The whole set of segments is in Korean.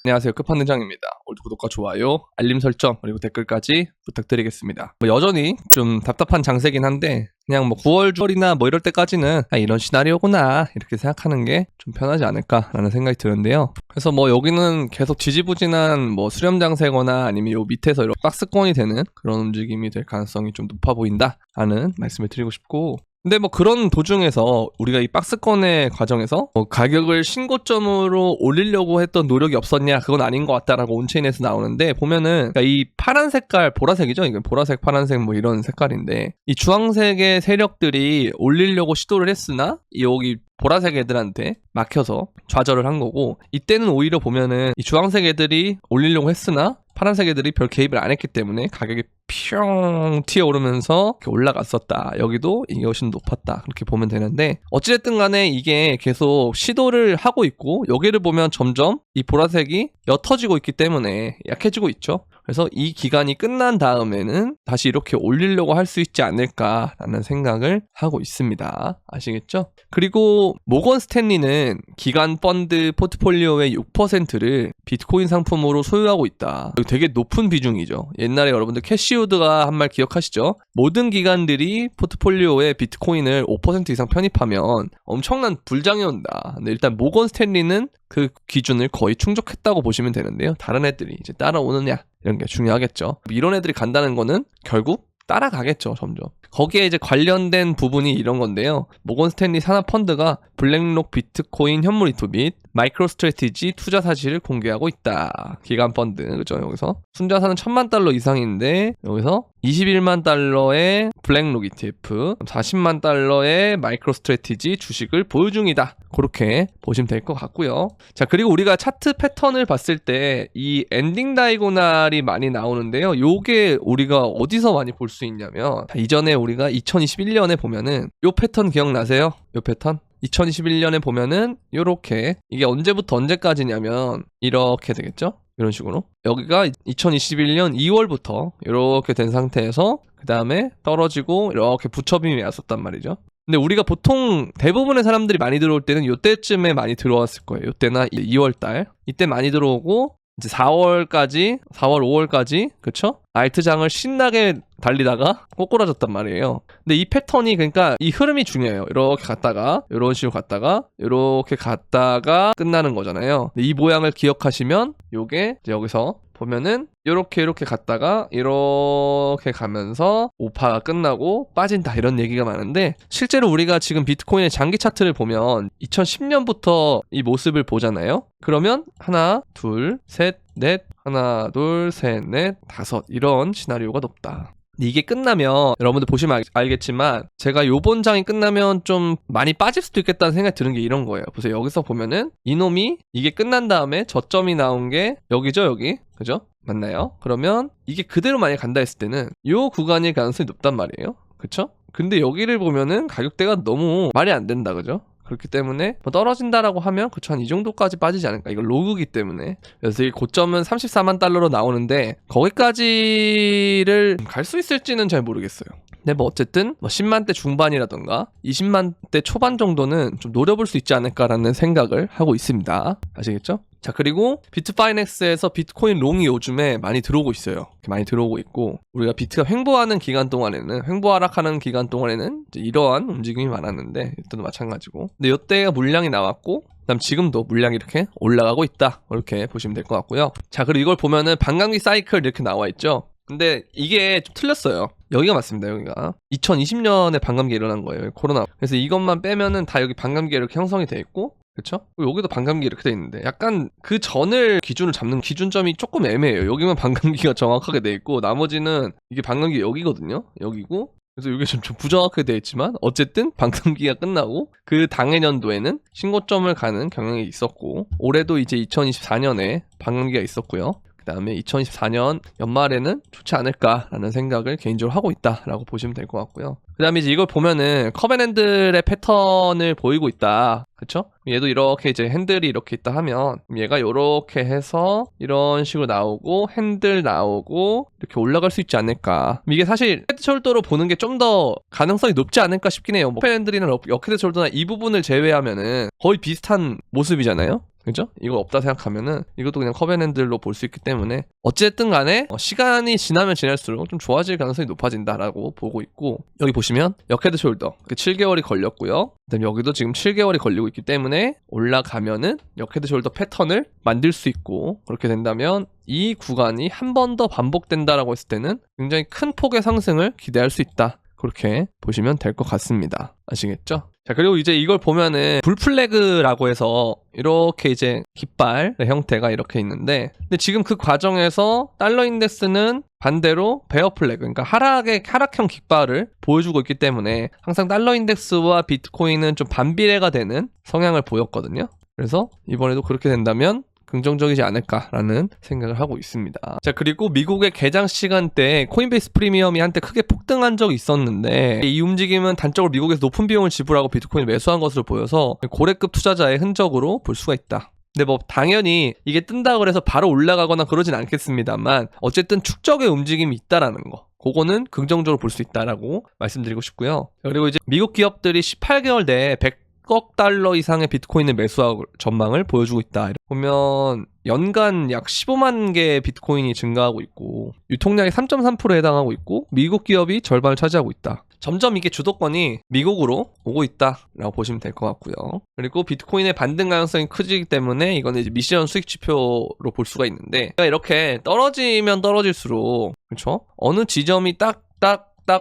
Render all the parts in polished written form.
안녕하세요. 끝판왕장입니다. 오늘도 구독과 좋아요, 알림 설정, 그리고 댓글까지 부탁드리겠습니다. 여전히 좀 답답한 장세긴 한데 그냥 9월, 6월이나 이럴 때까지는 이런 시나리오구나 이렇게 생각하는 게 좀 편하지 않을까라는 생각이 드는데요. 그래서 여기는 계속 지지부진한 수렴 장세거나 아니면 요 밑에서 이렇게 박스권이 되는 그런 움직임이 될 가능성이 좀 높아 보인다 라는 말씀을 드리고 싶고, 근데 그런 도중에서 우리가 이 박스권의 과정에서 가격을 신고점으로 올리려고 했던 노력이 없었냐, 그건 아닌 것 같다라고 온체인에서 나오는데, 보면은 그러니까 이 파란 색깔, 보라색이죠. 이게 보라색, 파란색 이런 색깔인데, 이 주황색의 세력들이 올리려고 시도를 했으나 여기 보라색 애들한테 막혀서 좌절을 한 거고, 이때는 오히려 보면은 이 주황색 애들이 올리려고 했으나 파란색 애들이 별 개입을 안 했기 때문에 가격이 뿅 튀어오르면서 이렇게 올라갔었다. 여기도 이게 훨씬 높았다. 그렇게 보면 되는데, 어찌됐든 간에 이게 계속 시도를 하고 있고, 여기를 보면 점점 이 보라색이 옅어지고 있기 때문에 약해지고 있죠. 그래서 이 기간이 끝난 다음에는 다시 이렇게 올리려고 할 수 있지 않을까라는 생각을 하고 있습니다. 아시겠죠? 그리고 모건 스탠리는 기간 펀드 포트폴리오의 6%를 비트코인 상품으로 소유하고 있다. 되게 높은 비중이죠. 옛날에 여러분들 캐시우드가 한 말 기억하시죠? 모든 기관들이 포트폴리오에 비트코인을 5% 이상 편입하면 엄청난 불장이 온다. 근데 일단 모건 스탠리는 그 기준을 거의 충족했다고 보시면 되는데요. 다른 애들이 이제 따라오느냐, 이런 게 중요하겠죠. 이런 애들이 간다는 거는 결국 따라가겠죠, 점점. 거기에 이제 관련된 부분이 이런 건데요. 모건 스탠리 산하 펀드가 블랙록 비트코인 현물 이투 및 마이크로 스트래티지 투자 사실을 공개하고 있다. 기간 펀드, 그죠? 여기서 순자산은 $10,000 이상인데 여기서 21만 달러의 블랙록 ETF, 40만 달러의 마이크로 스트래티지 주식을 보유 중이다. 그렇게 보시면 될 것 같고요. 자, 그리고 우리가 차트 패턴을 봤을 때 이 엔딩 다이고날이 많이 나오는데요. 요게 우리가 어디서 많이 볼 수 있냐면, 이전에 우리가 2021년에 보면은 요 패턴 기억나세요? 요 패턴? 2021년에 보면은 요렇게, 이게 언제부터 언제까지냐면 이렇게 되겠죠? 이런 식으로 여기가 2021년 2월부터 이렇게 된 상태에서 그 다음에 떨어지고 이렇게 부처빔이 왔었단 말이죠. 근데 우리가 보통 대부분의 사람들이 많이 들어올 때는 요때쯤에 많이 들어왔을 거예요. 요때나 2월달 이때 많이 들어오고, 이제 4월까지, 4월, 5월까지, 그쵸? 알트장을 신나게 달리다가 꼬꾸라졌단 말이에요. 근데 이 패턴이, 그러니까 이 흐름이 중요해요. 이렇게 갔다가, 이런 식으로 갔다가, 이렇게 갔다가 끝나는 거잖아요. 이 모양을 기억하시면, 요게 이제 여기서 보면은 이렇게 갔다가 이렇게 가면서 오파가 끝나고 빠진다, 이런 얘기가 많은데, 실제로 우리가 지금 비트코인의 장기 차트를 보면 2010년부터 이 모습을 보잖아요. 그러면 하나, 둘, 셋, 넷, 하나, 둘, 셋, 넷, 다섯, 이런 시나리오가 높다. 이게 끝나면 여러분들 보시면 알겠지만, 제가 요번 장이 끝나면 좀 많이 빠질 수도 있겠다는 생각이 드는 게 이런 거예요. 보세요. 여기서 보면은 이놈이 이게 끝난 다음에 저점이 나온 게 여기죠, 여기. 그죠? 맞나요? 그러면 이게 그대로 만약 간다 했을 때는 요 구간일 가능성이 높단 말이에요. 그쵸? 근데 여기를 보면은 가격대가 너무 말이 안 된다, 그죠? 그렇기 때문에 떨어진다라고 하면 그쵸, 한 이 정도까지 빠지지 않을까. 이거 로그기 때문에. 그래서 이 고점은 34만 달러로 나오는데 거기까지를 갈 수 있을지는 잘 모르겠어요. 근데 어쨌든 10만대 중반이라던가 20만대 초반 정도는 좀 노려볼 수 있지 않을까라는 생각을 하고 있습니다. 아시겠죠? 자, 그리고 비트파이넥스에서 비트코인 롱이 요즘에 많이 들어오고 있어요. 많이 들어오고 있고, 우리가 비트가 횡보하는 기간 동안에는, 횡보 하락하는 기간 동안에는 이제 이러한 움직임이 많았는데, 이때도 마찬가지고. 근데 이때가 물량이 나왔고, 그다음 지금도 물량이 이렇게 올라가고 있다, 이렇게 보시면 될 것 같고요. 자, 그리고 이걸 보면은 반감기 사이클 이렇게 나와 있죠. 근데 이게 좀 틀렸어요. 여기가 맞습니다. 여기가 2020년에 반감기가 일어난 거예요, 코로나. 그래서 이것만 빼면은 다 여기 반감기가 이렇게 형성이 돼 있고, 그쵸? 여기도 반감기 이렇게 돼 있는데, 약간 그 전을 기준을 잡는 기준점이 조금 애매해요. 여기만 반감기가 정확하게 돼 있고, 나머지는 이게 반감기 여기거든요. 여기고, 그래서 이게 좀 부정확하게 돼 있지만, 어쨌든 반감기가 끝나고 그 당해년도에는 신고점을 가는 경향이 있었고, 올해도 이제 2024년에 반감기가 있었고요. 그 다음에 2024년 연말에는 좋지 않을까라는 생각을 개인적으로 하고 있다라고 보시면 될 것 같고요. 그 다음에 이제 이걸 보면은 커벤핸들의 패턴을 보이고 있다. 그쵸? 얘도 이렇게 이제 핸들이 이렇게 있다 하면 얘가 이렇게 해서 이런 식으로 나오고 핸들 나오고 이렇게 올라갈 수 있지 않을까. 이게 사실 헤드숄더로 보는 게 좀 더 가능성이 높지 않을까 싶긴 해요. 커벤핸들이나 역헤드숄더나 이 부분을 제외하면은 거의 비슷한 모습이잖아요. 그죠? 이거 없다 생각하면은 이것도 그냥 커벤핸들로 볼 수 있기 때문에 어쨌든 간에 시간이 지나면 지날수록 좀 좋아질 가능성이 높아진다라고 보고 있고, 여기 보시면 역헤드 숄더 7개월이 걸렸고요. 그다음에 여기도 지금 7개월이 걸리고 있기 때문에 올라가면은 역헤드 숄더 패턴을 만들 수 있고, 그렇게 된다면 이 구간이 한 번 더 반복된다라고 했을 때는 굉장히 큰 폭의 상승을 기대할 수 있다. 그렇게 보시면 될 것 같습니다. 아시겠죠? 자, 그리고 이제 이걸 보면은 불플래그라고 해서 이렇게 이제 깃발 형태가 이렇게 있는데, 근데 지금 그 과정에서 달러 인덱스는 반대로 베어 플래그, 그러니까 하락형 깃발을 보여주고 있기 때문에 항상 달러 인덱스와 비트코인은 좀 반비례가 되는 성향을 보였거든요. 그래서 이번에도 그렇게 된다면 긍정적이지 않을까라는 생각을 하고 있습니다. 자, 그리고 미국의 개장 시간대에 코인베이스 프리미엄이 한때 크게 폭등한 적이 있었는데, 이 움직임은 단적으로 미국에서 높은 비용을 지불하고 비트코인을 매수한 것으로 보여서 고래급 투자자의 흔적으로 볼 수가 있다. 근데 뭐 당연히 이게 뜬다고 해서 바로 올라가거나 그러진 않겠습니다만 어쨌든 축적의 움직임이 있다라는 거, 그거는 긍정적으로 볼 수 있다라고 말씀드리고 싶고요. 그리고 이제 미국 기업들이 18개월 내에 100억 달러 이상의 비트코인을 매수할 전망을 보여주고 있다. 보면 연간 약 15만 개의 비트코인이 증가하고 있고 유통량이 3.3%에 해당하고 있고 미국 기업이 절반을 차지하고 있다. 점점 이게 주도권이 미국으로 오고 있다라고 보시면 될 것 같고요. 그리고 비트코인의 반등 가능성이 커지기 때문에 이거는 이제 미션 수익 지표로 볼 수가 있는데, 이렇게 떨어지면 떨어질수록, 그렇죠? 어느 지점이 딱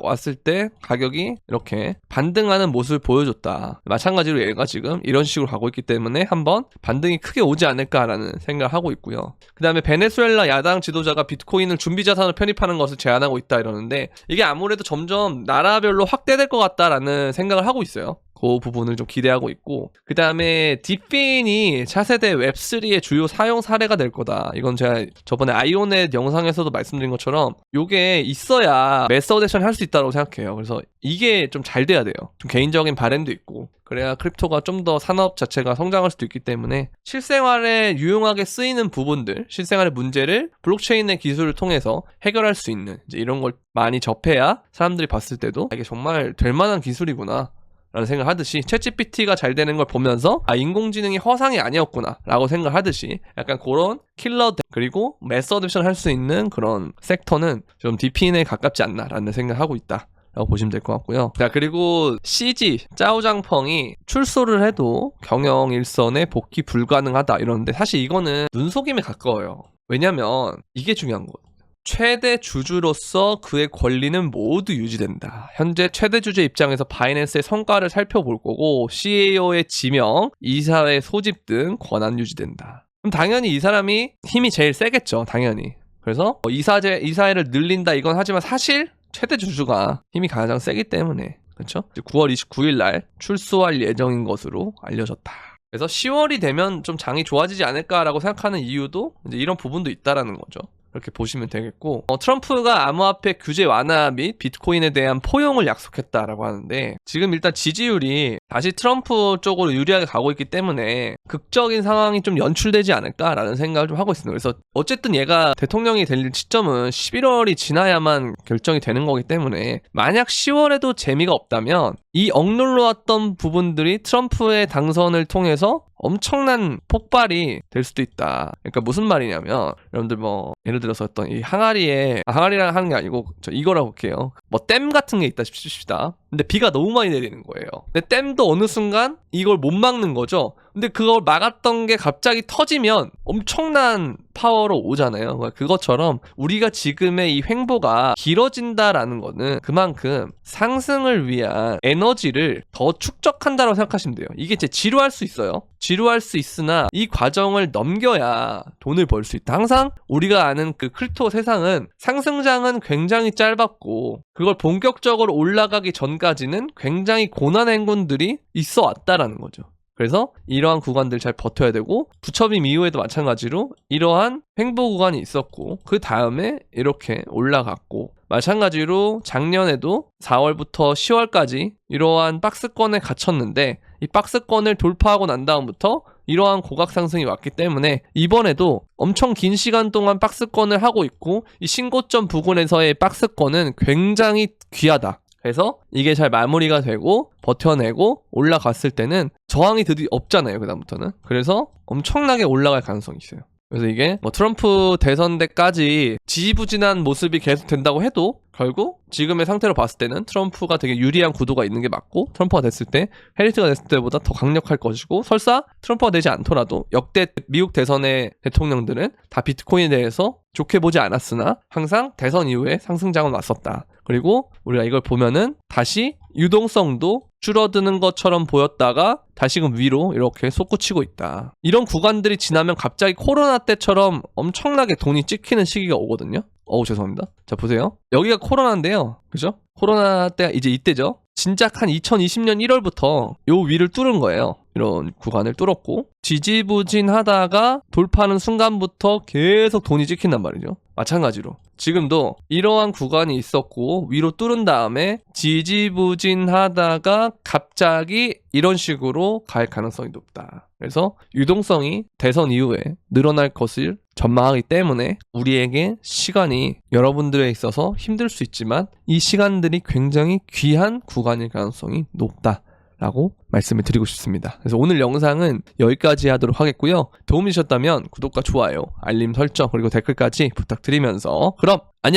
왔을 때 가격이 이렇게 반등하는 모습을 보여줬다. 마찬가지로 얘가 지금 이런 식으로 가고 있기 때문에 한번 반등이 크게 오지 않을까라는 생각을 하고 있고요. 그 다음에 베네수엘라 야당 지도자가 비트코인을 준비자산으로 편입하는 것을 제안하고 있다 이러는데, 이게 아무래도 점점 나라별로 확대될 것 같다라는 생각을 하고 있어요. 그 부분을 좀 기대하고 있고, 그 다음에 딥핀이 차세대 웹3의 주요 사용 사례가 될 거다. 이건 제가 저번에 아이오넷 영상에서도 말씀드린 것처럼 요게 있어야 매스 어댑션 할 수 있다고 생각해요. 그래서 이게 좀 잘 돼야 돼요. 좀 개인적인 바램도 있고, 그래야 크립토가 좀 더 산업 자체가 성장할 수도 있기 때문에 실생활에 유용하게 쓰이는 부분들, 실생활의 문제를 블록체인의 기술을 통해서 해결할 수 있는 이제 이런 걸 많이 접해야 사람들이 봤을 때도 이게 정말 될 만한 기술이구나 라는 생각을 하듯이, 챗GPT가 잘 되는 걸 보면서 인공지능이 허상이 아니었구나 라고 생각을 하듯이 약간 그런 킬러, 그리고 매스 어댑션 할 수 있는 그런 섹터는 좀 디핀에 가깝지 않나 라는 생각을 하고 있다 라고 보시면 될 것 같고요. 자, 그리고 CG 짜오장펑이 출소를 해도 경영 일선에 복귀 불가능하다 이러는데, 사실 이거는 눈속임에 가까워요. 왜냐면 이게 중요한 거예요. 최대 주주로서 그의 권리는 모두 유지된다. 현재 최대 주주의 입장에서 바이낸스의 성과를 살펴볼 거고, CEO의 지명, 이사의 소집 등 권한 유지된다. 그럼 당연히 이 사람이 힘이 제일 세겠죠. 당연히. 그래서 이사회를 늘린다 이건 하지만 사실 최대 주주가 힘이 가장 세기 때문에, 그렇죠? 9월 29일 날 출소할 예정인 것으로 알려졌다. 그래서 10월이 되면 좀 장이 좋아지지 않을까라고 생각하는 이유도 이제 이런 부분도 있다라는 거죠. 그렇게 보시면 되겠고, 트럼프가 암호화폐 규제 완화 및 비트코인에 대한 포용을 약속했다라고 하는데, 지금 일단 지지율이 다시 트럼프 쪽으로 유리하게 가고 있기 때문에 극적인 상황이 좀 연출되지 않을까라는 생각을 좀 하고 있습니다. 그래서 어쨌든 얘가 대통령이 될 시점은 11월이 지나야만 결정이 되는 거기 때문에, 만약 10월에도 재미가 없다면 이 억눌러왔던 부분들이 트럼프의 당선을 통해서 엄청난 폭발이 될 수도 있다. 그러니까 무슨 말이냐면, 여러분들 뭐 예를 들어서 어떤 이 항아리랑 하는 게 아니고 이거라고 할게요. 뭐 댐 같은 게 있다 싶시다. 근데 비가 너무 많이 내리는 거예요. 근데 댐도 어느 순간 이걸 못 막는 거죠. 근데 그걸 막았던 게 갑자기 터지면 엄청난 파워로 오잖아요. 그것처럼 우리가 지금의 이 횡보가 길어진다라는 거는 그만큼 상승을 위한 에너지를 더 축적한다고 생각하시면 돼요. 이게 이제 지루할 수 있어요. 지루할 수 있으나 이 과정을 넘겨야 돈을 벌 수 있다. 항상 우리가 아는 그 크립토 세상은 상승장은 굉장히 짧았고, 그걸 본격적으로 올라가기 전까지는 굉장히 고난 행군들이 있어 왔다라는 거죠. 그래서 이러한 구간들 잘 버텨야 되고, 부처빔 이후에도 마찬가지로 이러한 횡보 구간이 있었고 그 다음에 이렇게 올라갔고, 마찬가지로 작년에도 4월부터 10월까지 이러한 박스권에 갇혔는데, 이 박스권을 돌파하고 난 다음부터 이러한 고각 상승이 왔기 때문에 이번에도 엄청 긴 시간 동안 박스권을 하고 있고, 이 신고점 부근에서의 박스권은 굉장히 귀하다. 그래서 이게 잘 마무리가 되고 버텨내고 올라갔을 때는 저항이 드디어 없잖아요. 그다음부터는. 그래서 엄청나게 올라갈 가능성이 있어요. 그래서 이게 뭐 트럼프 대선 때까지 지지부진한 모습이 계속 된다고 해도 결국 지금의 상태로 봤을 때는 트럼프가 되게 유리한 구도가 있는 게 맞고, 트럼프가 됐을 때 해리스가 됐을 때보다 더 강력할 것이고, 설사 트럼프가 되지 않더라도 역대 미국 대선의 대통령들은 다 비트코인에 대해서 좋게 보지 않았으나 항상 대선 이후에 상승장은 왔었다. 그리고 우리가 이걸 보면은 다시 유동성도 줄어드는 것처럼 보였다가 다시금 위로 이렇게 솟구치고 있다. 이런 구간들이 지나면 갑자기 코로나 때처럼 엄청나게 돈이 찍히는 시기가 오거든요. 죄송합니다. 자, 보세요. 여기가 코로나인데요. 그죠? 코로나 때가 이제 이때죠. 진작 한 2020년 1월부터 요 위를 뚫은 거예요. 이런 구간을 뚫었고, 지지부진하다가 돌파하는 순간부터 계속 돈이 찍힌단 말이죠. 마찬가지로 지금도 이러한 구간이 있었고 위로 뚫은 다음에 지지부진하다가 갑자기 이런 식으로 갈 가능성이 높다. 그래서 유동성이 대선 이후에 늘어날 것을 전망하기 때문에 우리에게 시간이 여러분들에 있어서 힘들 수 있지만 이 시간들이 굉장히 귀한 구간일 가능성이 높다 라고 말씀을 드리고 싶습니다. 그래서 오늘 영상은 여기까지 하도록 하겠고요. 도움이 되셨다면 구독과 좋아요, 알림 설정, 그리고 댓글까지 부탁드리면서 그럼 안녕!